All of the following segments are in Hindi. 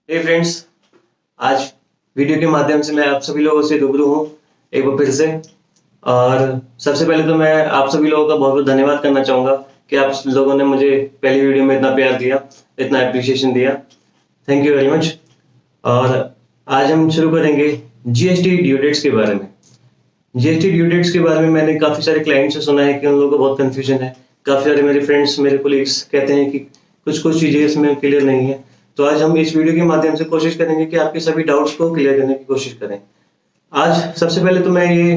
हे फ्रेंड्स, आज वीडियो के माध्यम से मैं आप सभी लोगों से रूबरू हूँ एक बार फिर से। और सबसे पहले तो मैं आप सभी लोगों का बहुत बहुत धन्यवाद करना चाहूँगा कि आप लोगों ने मुझे पहली वीडियो में इतना प्यार दिया, इतना अप्रिशिएशन दिया। Thank you very much. और आज हम शुरू करेंगे जीएसटी ड्यू डेट्स के बारे में। जीएसटी ड्यू डेट्स के बारे में मैंने काफ़ी सारे क्लाइंट से सुना है कि उन लोगों को बहुत कन्फ्यूजन है। काफ़ी सारे मेरे फ्रेंड्स, मेरे कोलीग्स कहते हैं कि कुछ कुछ चीज़ें इसमें क्लियर नहीं है। तो आज हम इस वीडियो के माध्यम से कोशिश करेंगे कि आपके सभी डाउट्स को क्लियर करने की कोशिश करें। आज सबसे पहले तो मैं ये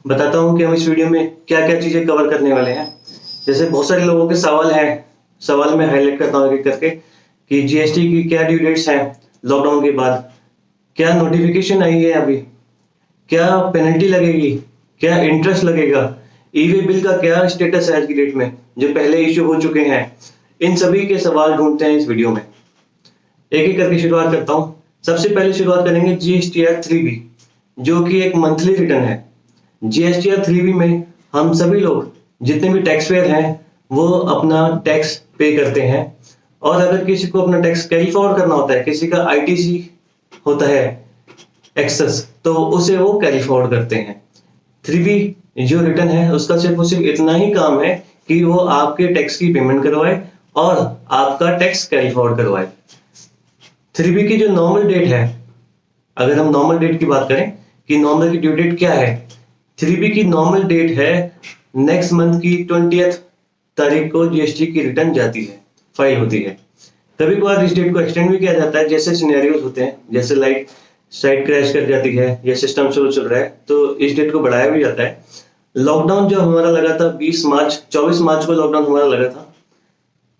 बताता हूँ कि हम इस वीडियो में क्या क्या चीज़ें कवर करने वाले हैं। जैसे बहुत सारे लोगों के सवाल हैं, सवाल मैं हाईलाइट करता हूँ एक करके कि जीएसटी की क्या ड्यू डेट्स हैं लॉकडाउन के बाद, क्या नोटिफिकेशन आई है अभी, क्या पेनल्टी लगेगी, क्या इंटरेस्ट लगेगा, ई-वे बिल का क्या स्टेटस है आज की डेट में जो पहले इश्यू हो चुके हैं। इन सभी के सवाल ढूंढते हैं इस वीडियो में। एक एक करके शुरुआत करता हूँ। सबसे पहले शुरुआत करेंगे जीएसटीआर 3B, जो कि एक मंथली रिटर्न है। जीएसटीआर 3B में हम सभी लोग जितने भी टैक्स पेयर हैं वो अपना टैक्स पे करते हैं। और अगर किसी को अपना टैक्स कैरी फॉरवर्ड करना होता है, किसी का आईटीसी होता है एक्सेस, तो उसे वो कैरी फॉरवर्ड करते हैं। 3B जो रिटर्न है उसका सिर्फ और सिर्फ इतना ही काम है कि वो आपके टैक्स की पेमेंट करवाए और आपका टैक्स कैरी फॉरवर्ड करवाए। 3B की जो नॉर्मल डेट है, अगर हम नॉर्मल डेट की बात करें कि नॉर्मल की ड्यू डेट क्या है, 3B की नॉर्मल डेट है नेक्स्ट मंथ की 20th तारीख को जीएसटी की रिटर्न जाती है, फाइल होती है। कभी कभार इस डेट को एक्सटेंड भी किया जाता है, जैसे सिनेरियोज होते हैं, जैसे लाइक साइट क्रैश कर जाती है या सिस्टम स्लो चल रहा है तो इस डेट को बढ़ाया भी जाता है। लॉकडाउन जो हमारा लगा था 24 मार्च को लॉकडाउन हमारा लगा था।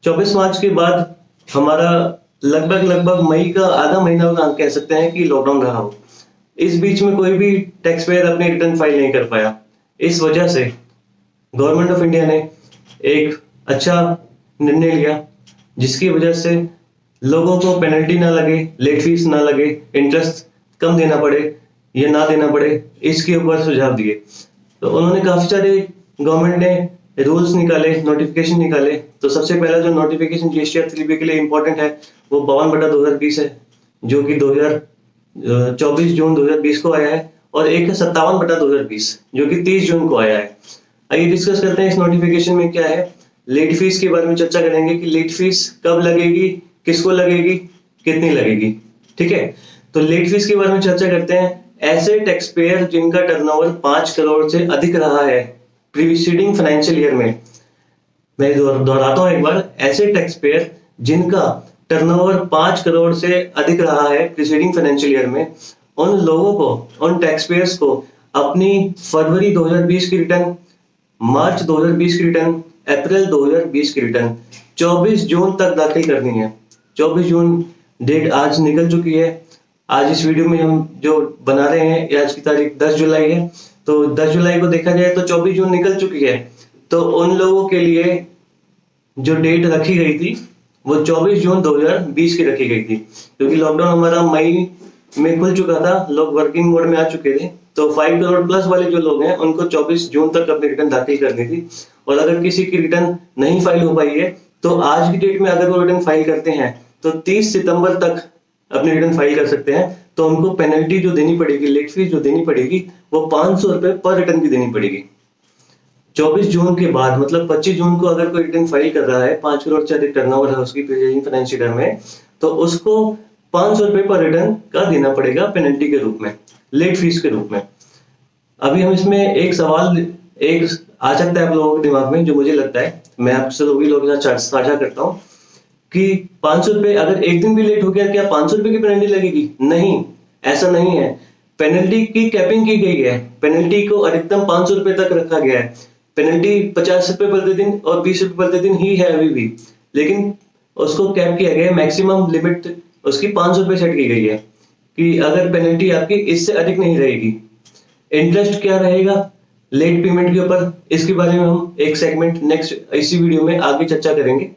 24 मार्च के बाद हमारा लगभग मई का आधा महीना का कह सकते हैं कि लॉकडाउन रहा हो। इस बीच में कोई भी टैक्स पेयर अपनी रिटर्न फाइल नहीं कर पाया। इस वजह से गवर्नमेंट ऑफ इंडिया ने एक अच्छा निर्णय लिया जिसकी वजह से लोगों को पेनल्टी ना लगे, लेट फीस ना लगे, इंटरेस्ट कम देना पड़े या ना देना पड़े, इसके ऊपर सुझाव दिए। तो उन्होंने काफी सारे गवर्नमेंट ने रूल्स निकाले, नोटिफिकेशन निकाले। तो सबसे पहला जो नोटिफिकेशन जीएसटीआर 3B के लिए इंपॉर्टेंट है वो 52/2020 है, जो कि 24 जून 2020 को आया है। और एक है 57/2020 जो कि 30 जून को आया है। आइए डिस्कस करते हैं इस नोटिफिकेशन में क्या है। लेट फीस के बारे में चर्चा करेंगे कि लेट फीस कब लगेगी, किसको लगेगी, कितनी लगेगी। ठीक है, तो लेट फीस के बारे में चर्चा करते हैं। ऐसे टैक्स पेयर जिनका टर्नओवर 5 करोड़ से अधिक रहा है प्रीसीडिंग फाइनेंशियल ईयर में, मैं दोहराता हूं एक बार, ऐसे टैक्स पेयर जिनका टर्नओवर 5 करोड़ से अधिक रहा है प्रीसीडिंग फाइनेंशियल ईयर में, उन लोगों को, उन टैक्स पेयर्स को अपनी फरवरी 2020 की रिटर्न, मार्च 2020 की रिटर्न, अप्रैल 2020 की रिटर्न 24 जून तक दाखिल करनी है। 24 जून डेट आज निकल चुकी है। आज इस वीडियो में हम जो बना रहे हैं, आज की तारीख 10 जुलाई है, तो 10 जुलाई को देखा जाए तो 24 जून निकल चुकी है। तो उन लोगों के लिए जो डेट रखी गई थी वो 24 जून 2020 की रखी गई थी, क्योंकि लॉकडाउन हमारा मई में खुल चुका था, लोग वर्किंग मोड में आ चुके थे। तो 5 करोड़ प्लस वाले जो लोग हैं उनको 24 जून तक अपनी रिटर्न दाखिल करनी थी। और अगर किसी की रिटर्न नहीं फाइल हो पाई है तो आज की डेट में अगर वो रिटर्न फाइल करते हैं तो 30 सितंबर तक अपनी रिटर्न फाइल कर सकते हैं। तो उनको पेनल्टी जो देनी पड़ेगी, लेट फीस जो देनी पड़ेगी, वो 500 रुपए पर रिटर्न की देनी पड़ेगी। 24 जून के बाद मतलब 25 जून को अगर कोई रिटर्न फाइल कर रहा है, 5 करोड़ से अधिक टर्नओवर है उसकी फाइनेंशियल ईयर में, तो उसको 500 रुपए पर रिटर्न का देना पड़ेगा पेनल्टी के रूप में, लेट फीस के रूप में। अभी हम इसमें एक सवाल एक आ सकता है आप लोगों के दिमाग में, जो मुझे लगता है मैं आप सभी लोगों के साथ साझा करता हूँ कि 500 रुपए अगर एक दिन भी लेट हो गया क्या 500 रुपए की पेनल्टी लगेगी? नहीं, ऐसा नहीं है। पेनल्टी की कैपिंग की गई है, पेनल्टी को अधिकतम 500 रुपए तक रखा गया है। पेनल्टी 50 रुपए प्रतिदिन और 20 रुपए प्रतिदिन ही है अभी भी, लेकिन उसको कैप किया गया है, मैक्सिमम लिमिट उसकी 500 रुपए सेट की गई है कि अगर पेनल्टी आपकी इससे अधिक नहीं रहेगी। इंटरेस्ट क्या रहेगा लेट पेमेंट के ऊपर, इसके बारे में हम एक सेगमेंट नेक्स्ट इसी वीडियो में आगे चर्चा करेंगे।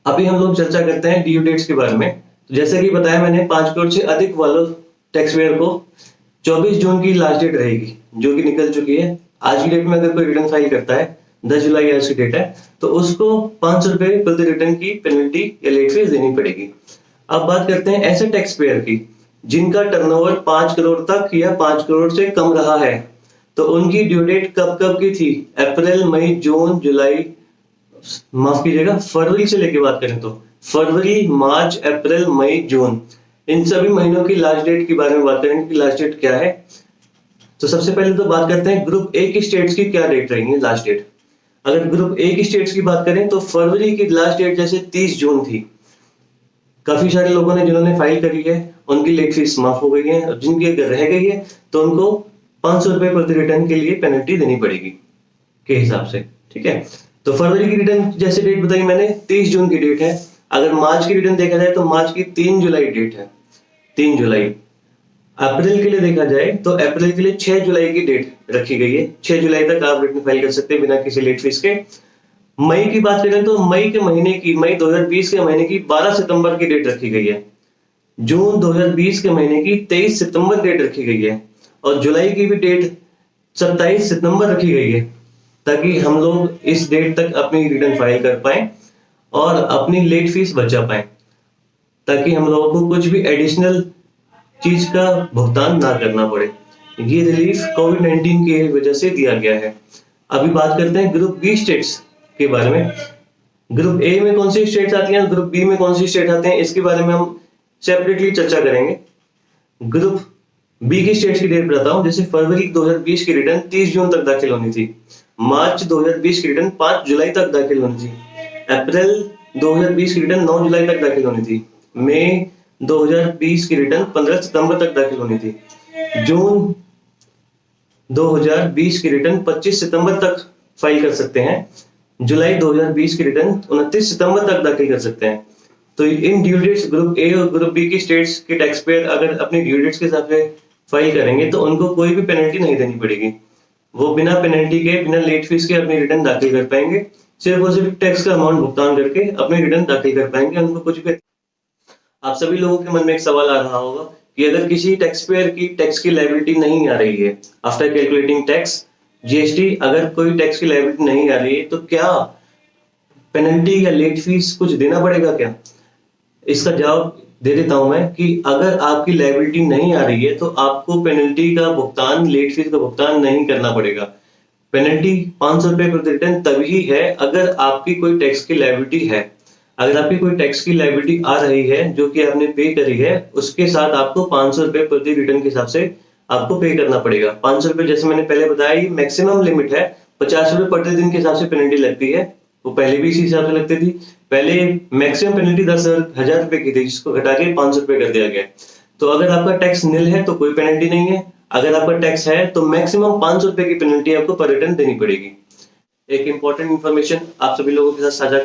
अभी हम लोग चर्चा करते हैं ड्यू डेट्स के बारे में। तो जैसे कि बताया मैंने, 5 करोड़ से अधिक वालों टैक्स पेयर को 24 जून की लास्ट डेट रहेगी, जो कि निकल चुकी है। आज की डेट में अगर कोई रिटर्न फाइल करता है, 10 जुलाई आज की डेट है, तो उसको 500 रुपए प्रति रिटर्न की पेनल्टी या लेट फीस देनी पड़ेगी। अब बात करते हैं ऐसे टैक्स पेयर की जिनका टर्नओवर 5 करोड़ तक या 5 करोड़ से कम रहा है। तो उनकी ड्यू डेट कब कब की थी? अप्रैल, मई, जून, जुलाई, माफ कीजिएगा फरवरी से लेके बात करें तो फरवरी, मार्च, अप्रैल, मई, जून, इन सभी महीनों की लास्ट डेट के बारे में बात करेंगे कि लास्ट डेट क्या है। तो सबसे पहले तो बात करते हैं ग्रुप ए की स्टेट्स की क्या डेट रहेंगी लास्ट डेट। अगर ग्रुप ए की स्टेट्स की बात करें तो फरवरी की लास्ट डेट जैसे 30 जून थी। काफी सारे लोगों ने जिन्होंने फाइल करी है उनकी लेट फीस माफ हो गई है, और जिनकी अगर रह गई है तो उनको 500 रुपए प्रति रिटर्न के लिए पेनल्टी देनी पड़ेगी के हिसाब से। ठीक है, तो फरवरी की रिटर्न जैसे डेट बताई मैंने 30 जून की डेट है। अगर मार्च की रिटर्न देखा जाए तो मार्च की 3 जुलाई डेट है, 3 जुलाई। अप्रैल के लिए देखा जाए तो अप्रैल के लिए 6 जुलाई की डेट रखी गई है। 6 जुलाई तक आप रिटर्न फाइल कर सकते हैं बिना किसी लेट फीस के। मई की बात करें तो मई 2020 के महीने की 12 सितंबर की डेट रखी गई है। जून 2020 के महीने की 23 सितंबर डेट रखी गई है, और जुलाई की भी डेट 27 सितंबर रखी गई है, ताकि हम लोग इस डेट तक अपनी रिटर्न फाइल कर पाए और अपनी लेट फीस बचा पाए, ताकि हम लोगों को कुछ भी एडिशनल चीज का भुगतान ना करना पड़े। ये रिलीफ कोविड-19 की वजह से दिया गया है। अभी बात करते हैं ग्रुप बी स्टेट्स के बारे में। ग्रुप ए में कौन सी स्टेट्स आती हैं, ग्रुप बी में कौन सी स्टेट आते हैं, इसके बारे में हम सेपरेटली चर्चा करेंगे। ग्रुप बी की स्टेट्स की डेट बताता हूं। जैसे फरवरी 2020 की रिटर्न 30 जून तक दाखिल होनी थी। मार्च 2020 की रिटर्न 5 जुलाई तक दाखिल होनी थी। अप्रैल 2020 की रिटर्न 9 जुलाई तक दाखिल होनी थी। मई 2020 की रिटर्न 15 सितंबर तक दाखिल होनी थी। जून 2020 की रिटर्न 25 सितंबर तक फाइल कर सकते हैं। जुलाई 2020 की रिटर्न 29 सितंबर तक दाखिल कर सकते हैं। तो इन ड्यू डेट्स ग्रुप ए और ग्रुप बी की स्टेट्स के टैक्स पेयर अगर अपनी ड्यू डेट्स के हिसाब से फाइल करेंगे तो उनको कोई भी पेनल्टी नहीं देनी पड़ेगी। वो बिना पेनल्टी के, बिना लेट फीस के अपनी रिटर्न दाखिल कर पाएंगे। सिर्फ और सिर्फ टैक्स का अमाउंट भुगतान करके अपनी रिटर्न दाखिल कर पाएंगे। उनको कुछ भी। आप सभी लोगों के मन में एक सवाल आ रहा होगा कि अगर किसी टैक्स पेयर की टैक्स की लायबिलिटी नहीं आ रही है आफ्टर कैलकुलेटिंग टैक्स जीएसटी, अगर कोई टैक्स की लायबिलिटी नहीं आ रही है तो क्या पेनल्टी या लेट फीस कुछ देना पड़ेगा क्या? इसका जवाब दे देता हूं मैं कि अगर आपकी लायबिलिटी नहीं आ रही है तो आपको पेनल्टी का भुगतान, लेट फीस का भुगतान नहीं करना पड़ेगा। पेनल्टी 500 रुपए प्रति रिटर्न तभी है अगर आपकी कोई टैक्स की लायबिलिटी है। अगर आपकी कोई टैक्स की लायबिलिटी आ रही है जो कि आपने पे करी है, उसके साथ आपको 500 रुपए प्रति रिटर्न के हिसाब से आपको पे करना पड़ेगा। 500 रुपए जैसे मैंने पहले बताया, ये मैक्सिमम लिमिट है। 50 रुपए प्रति दिन के हिसाब से पेनल्टी लगती है। वो पहले भी इसी हिसाब से लगती थी। पहले मैक्सिमम पेनल्टी 10,000 रुपए की थी, जिसको घटा के 500 रुपए कर दिया गया। तो अगर आपका टैक्स निल है तो कोई पेनल्टी नहीं है। अगर आपका टैक्स है तो मैक्सिमम 500 रुपए की पेनल्टी आपको पर रिटर्न देनी पड़ेगी। एक इंपॉर्टेंट इन्फॉर्मेशन आप सभी लोगों के साथ साझा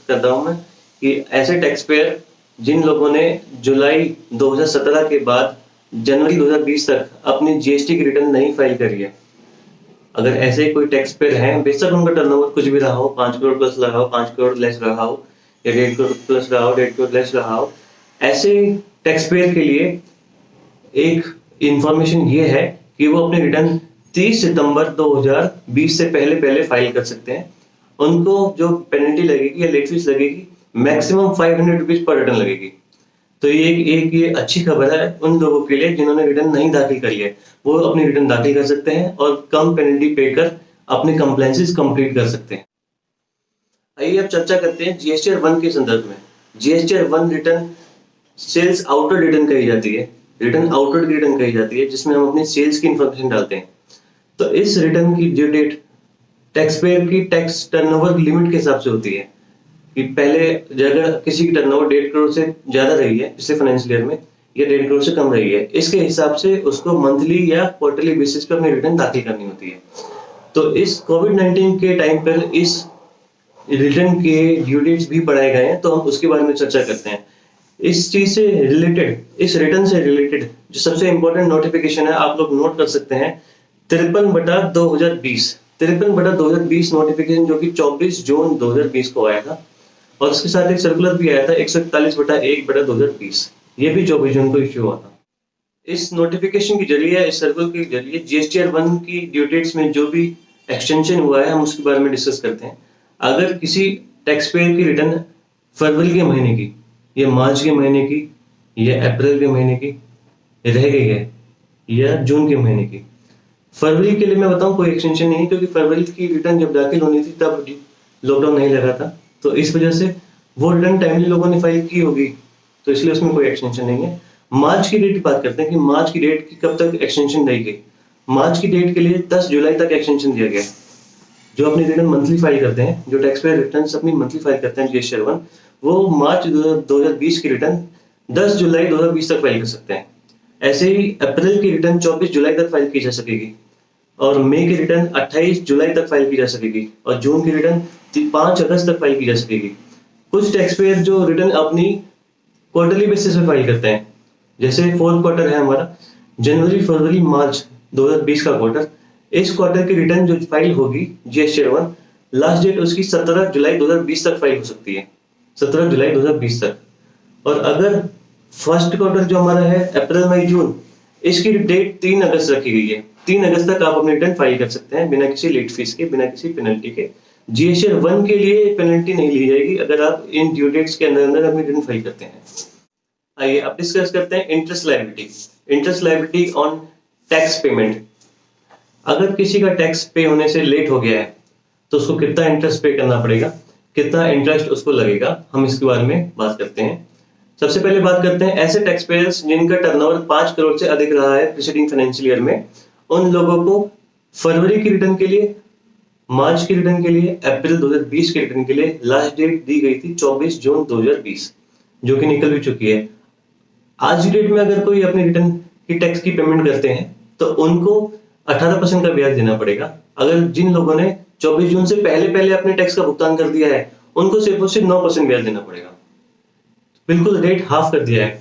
करता हूं मैं कि ऐसे टैक्स पेयर जिन लोगों ने जुलाई 2017 के बाद जनवरी 2020 तक अपनी जीएसटी की रिटर्न नहीं फाइल करी है, अगर ऐसे कोई टैक्स पेयर हैं, बेशक उनका टर्नओवर कुछ भी रहा हो, 5 करोड़ प्लस रहा हो, 5 करोड़ लेस रहा हो, या 1.5 करोड़ प्लस रहा हो, 1.5 करोड़ लेस रहा हो, ऐसे टैक्स पेयर के लिए एक इंफॉर्मेशन ये है कि वो अपनी रिटर्न 30 सितंबर 2020 से पहले फाइल कर सकते हैं। उनको जो पेनल्टी लगेगी या लेट फीस लगेगी, मैक्सिमम 500 रुपीज पर रिटर्न लगेगी। तो ये अच्छी खबर है उन लोगों के लिए जिन्होंने रिटर्न नहीं दाखिल करी है। वो अपनी रिटर्न दाखिल कर सकते हैं और कम पेनल्टी पे कर अपने कंप्लायंसेस कंप्लीट कर सकते हैं। आइए अब चर्चा करते हैं जीएसटीआर 1 के संदर्भ में। GSTR 1 return sales outward return कही जाती है। रिटर्न आउटवर्ड की रिटर्न कही जाती है जिसमें हम अपनी सेल्स की इंफॉर्मेशन डालते हैं। तो इस रिटर्न की ड्यू डेट टैक्स पेयर की टैक्स टर्नओवर लिमिट के हिसाब से होती है कि पहले अगर किसी की टर्नओवर 1.5 करोड़ से ज्यादा रही है पिछले फाइनेंशियल ईयर में, या 1.5 करोड़ से कम रही है, इसके हिसाब से उसको मंथली या क्वार्टरली बेसिस पर अपनी रिटर्न दाखिल करनी होती है। तो इस कोविड-19 के टाइम पर इस रिटर्न के ड्यू डेट्स भी बढ़ाए गए हैं, तो हम उसके बारे में चर्चा करते हैं। इस चीज से रिलेटेड, इस रिटर्न से रिलेटेड जो सबसे इंपॉर्टेंट नोटिफिकेशन है, आप लोग नोट कर सकते हैं, 53/2020 53/2020 नोटिफिकेशन, जो कि 24 जून 2020 को आया था। और उसके साथ एक सर्कुलर भी आया था 141/1/2020, ये भी 24 जून को इश्यू हुआ था। इस नोटिफिकेशन के जरिए, इस सर्कुलर के जरिए जीएसटीआर 1 की ड्यू डेट्स में जो भी एक्सटेंशन हुआ है, हम उसके बारे में डिस्कस करते हैं। अगर किसी टैक्स पेयर की रिटर्न फरवरी के महीने की या मार्च के महीने की या अप्रैल के महीने की रह गई है या जून के महीने की। फरवरी के लिए मैं बताऊं कोई एक्सटेंशन नहीं है, क्योंकि फरवरी की रिटर्न जब दाखिल होनी थी तब लॉकडाउन नहीं लगा था, तो इस वजह से वो रिटर्न टाइमली लोगों ने फाइल की होगी, तो इसलिए उसमें कोई एक्सटेंशन नहीं है। मार्च की डेट की बात करते हैं कि मार्च की डेट की कब तक एक्सटेंशन दी गई। मार्च की डेट के लिए 10 जुलाई तक एक्सटेंशन दिया गया। जो अपनी रिटर्न मंथली फाइल करते हैं, जो टैक्स पेयर रिटर्न अपनी मंथली फाइल करते हैं जीएसटी 1, वो मार्च 2020 की रिटर्न 10 जुलाई 2020 तक फाइल कर सकते हैं। ऐसे ही अप्रैल की रिटर्न 24 जुलाई तक फाइल की जा सकेगी, और मई की रिटर्न 28 जुलाई तक फाइल की जा सकेगी, और जून की रिटर्न 5 अगस्त तक फाइल की जा सकेगी। कुछ टैक्स पेयर जो रिटर्न अपनी क्वार्टरली बेसिस पे फाइल करते हैं, जैसे फोर्थ क्वार्टर है हमारा, जनवरी फरवरी मार्च 2020 का क्वार्टर, इस क्वार्टर की रिटर्न जो फाइल होगी जीएसटी 1, लास्ट डेट उसकी 17 जुलाई 2020 तक फाइल हो सकती है, 17 जुलाई 2020 तक। और अगर फर्स्ट क्वार्टर जो हमारा है अप्रैल मई जून, इसकी डेट 3 अगस्त रखी गई है। 3 अगस्त तक आप अपनी रिटर्न फाइल कर सकते हैं बिना किसी लेट फीस के, बिना किसी पेनल्टी के। जीएसटी 1 के लिए पेनल्टी नहीं ली जाएगी अगर आप इन ड्यू डेट्स के अंदर अंदर अपनी रिटर्न फाइल करते हैं। आइए अब डिस्कस करते हैं interest liability. Interest liability on tax payment. अगर किसी का टैक्स पे होने से लेट हो गया है तो उसको कितना इंटरेस्ट पे करना पड़ेगा, कितना इंटरेस्ट उसको लगेगा, हम इसके बारे में बात करते हैं। सबसे पहले बात करते हैं ऐसे टैक्स पेयर्स जिनका टर्नओवर 5 करोड़ से अधिक रहा है प्रीसीडिंग फाइनेंशियल ईयर में। उन लोगों को फरवरी की रिटर्न के लिए, मार्च की रिटर्न के लिए, अप्रैल 2020 की रिटर्न के लिए लास्ट डेट दी गई थी 24 जून 2020, जो कि निकल भी चुकी है। आज की डेट में अगर कोई अपनी रिटर्न की टैक्स की पेमेंट करते हैं तो उनको 18% का ब्याज देना पड़ेगा। अगर जिन लोगों ने 24 जून से पहले पहले अपने टैक्स का भुगतान कर दिया है उनको सिर्फ और सिर्फ 9% ब्याज देना पड़ेगा, बिल्कुल रेट हाफ कर दिया है।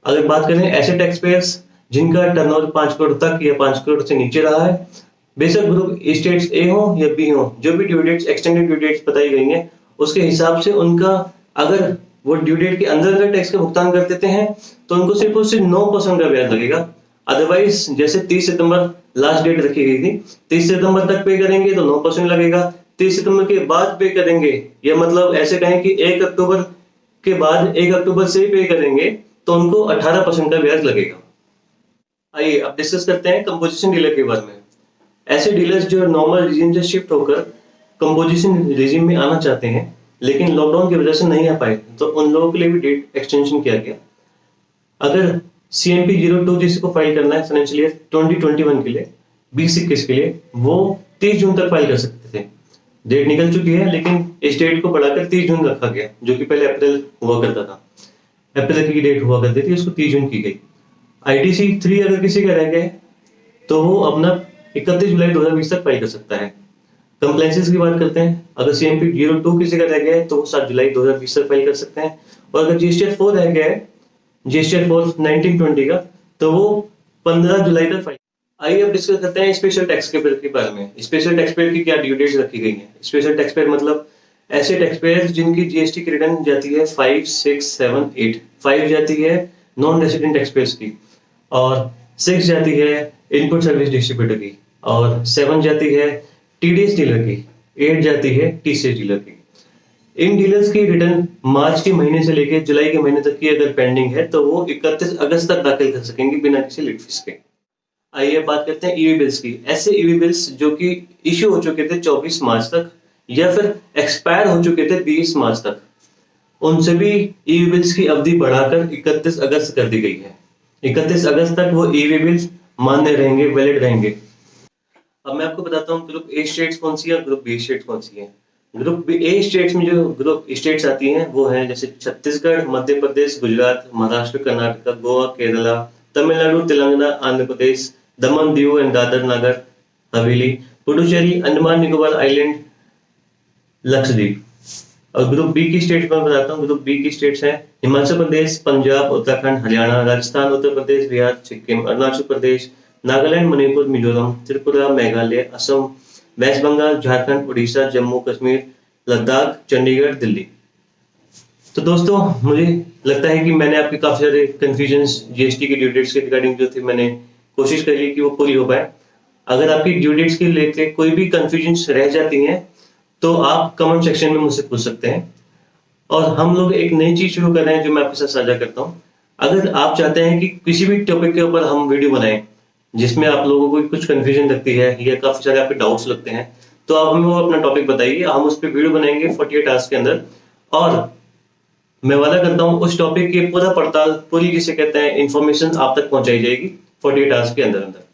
अगर बात करें ऐसे टैक्स पेयर्स जिनका टर्नओवर 5 करोड़ तक या 5 करोड़ से नीचे रहा है, बेशक ग्रुप स्टेट्स ए हो या बी हो, जो भी due dates, extended due dates बताई गई हैं उसके हिसाब से उनका, अगर वो ड्यू डेट के अंदर अंदर टैक्स का भुगतान कर देते हैं तो उनको सिर्फ और सिर्फ 9% का ब्याज लगेगा। अदरवाइज जैसे 30 सितंबर लास्ट डेट रखी गई थी, 30 सितंबर तक पे करेंगे तो 9% लगेगा। 30 सितंबर के बाद पे करेंगे, या मतलब ऐसे कहें कि 1 अक्टूबर के बाद 1 अक्टूबर से पे करेंगे तो उनको 18% का ब्याज लगेगा। आइए अब डिस्कस करते हैं कंपोजिशन डीलर के बारे में। ऐसे डीलर्स जो नॉर्मल रिजीम से शिफ्ट होकर कंपोजिशन रिजीम में आना चाहते हैं लेकिन लॉकडाउन की वजह से नहीं आ पाए, तो उन लोगों के लिए भी डेट एक्सटेंशन किया गया। अगर CMP 02 जिसको फाइल करना है फाइनेंशियल ईयर 2021 के लिए, 2021 के लिए, वो 30 जून तक फाइल कर सकते थे। डेट निकल चुकी है लेकिन इस डेट को बढ़ाकर 30 जून रखा गया, जो कि पहले अप्रैल हुआ करता था। अप्रैल की डेट हुआ करती थी, उसको 30 जून की गई। ITC 3 अगर किसी का रह गया तो वो अपना 31 जुलाई 2020 तक फाइल कर सकता है। कंप्लायंसेस की बात करते हैं, अगर CMP 02 किसी का रह गया है तो वो 7 जुलाई 2020 तक फाइल कर सकते हैं, और अगर GSTR 4 रह गया है, GSTR 4 1920 का, तो वो 15 जुलाई तक फाइल। आइए अब डिस्कस करते हैं स्पेशल टैक्स पेयर के बारे में। स्पेशल टैक्स पेयर की क्या ड्यू डेट्स रखी गई हैं। स्पेशल टैक्स पेयर मतलब ऐसे टैक्स पेयर जिनकी जीएसटी की रिटर्न जाती है 5, 6, 7, 8। 5 जाती है नॉन रेसिडेंट टैक्स पेयर्स की, और 6 जाती है इनपुट सर्विस डिस्ट्रीब्यूटर की, और 7 जाती है TDS डीलर की, 8 जाती है TCS डीलर की। इन डीलर्स की रिटर्न मार्च के महीने से लेकर जुलाई के महीने तक की अगर पेंडिंग है तो वो 31 अगस्त तक दाखिल कर सकेंगे बिना किसी लेट फीस के। आइए बात करते हैं ईवी बिल्स की। ऐसे ईवी बिल्स जो कि इश्यू हो चुके थे 24 मार्च तक या फिर एक्सपायर हो चुके थे 20 मार्च तक, उन सभी ईवी बिल्स की अवधि बढ़ाकर 31 अगस्त कर दी गई है। 31 अगस्त तक वो ईवी बिल्स मान्य रहेंगे, वैलिड रहेंगे। अब मैं आपको बताता हूँ ग्रुप ए स्टेट्स कौन सी है, ग्रुप बी स्टेट्स कौन सी है। ग्रुप ए स्टेट्स में जो ग्रुप स्टेट्स आती हैं वो हैं जैसे छत्तीसगढ़, मध्य प्रदेश, गुजरात, महाराष्ट्र, कर्नाटक, गोवा, केरला, तमिलनाडु, तेलंगाना, आंध्र प्रदेश, दमन, दीव एंड दादर नगर हवेली, पुडुचेरी, अंडमान निकोबार आइलैंड, लक्षद्वीप। और ग्रुप बी की स्टेट्स में बताता हूँ। ग्रुप बी की स्टेट्स हैं हिमाचल प्रदेश, पंजाब, उत्तराखंड, हरियाणा, राजस्थान, उत्तर प्रदेश, बिहार, सिक्किम, अरुणाचल प्रदेश, नागालैंड, मणिपुर, मिजोरम, त्रिपुरा, मेघालय, असम, वेस्ट बंगाल, झारखंड, उड़ीसा, जम्मू कश्मीर, लद्दाख, चंडीगढ़, दिल्ली। तो दोस्तों मुझे लगता है कि मैंने आपके काफी सारे कंफ्यूजन्स जीएसटी की ड्यू डेट्स के रिगार्डिंग जो थे मैंने कोशिश करी कि वो पूरी हो पाए। अगर आपकी ड्यू डेट्स के लेके कोई भी कंफ्यूजन्स रह जाती हैं तो आप कमेंट सेक्शन में मुझसे पूछ सकते हैं। और हम लोग एक नई चीज शुरू कर रहे हैं जो मैं आपके साथ साझा करता हूँ। अगर आप चाहते हैं कि किसी भी टॉपिक के ऊपर हम वीडियो बनाएं जिसमें आप लोगों को कुछ कंफ्यूजन लगती है या काफी सारे आपके डाउट्स लगते हैं, तो आप हमें वो अपना टॉपिक बताइए, हम उस पर वीडियो बनाएंगे 48 आवर्स के अंदर। और मैं वादा करता हूँ उस टॉपिक की पूरा पड़ताल, पूरी जिसे कहते हैं इन्फॉर्मेशन आप तक पहुंचाई जाएगी 48 आवर्स के अंदर अंदर।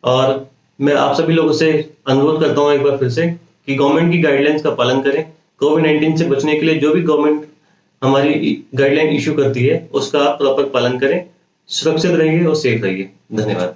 और मैं आप सभी लोगों से अनुरोध करता हूँ एक बार फिर से कि गवर्नमेंट की गाइडलाइंस का पालन करें। कोविड-19 से बचने के लिए जो भी गवर्नमेंट हमारी गाइडलाइन इशू करती है उसका आप प्रॉपर पालन करें। सुरक्षित रहिए और सेफ रहिए। धन्यवाद।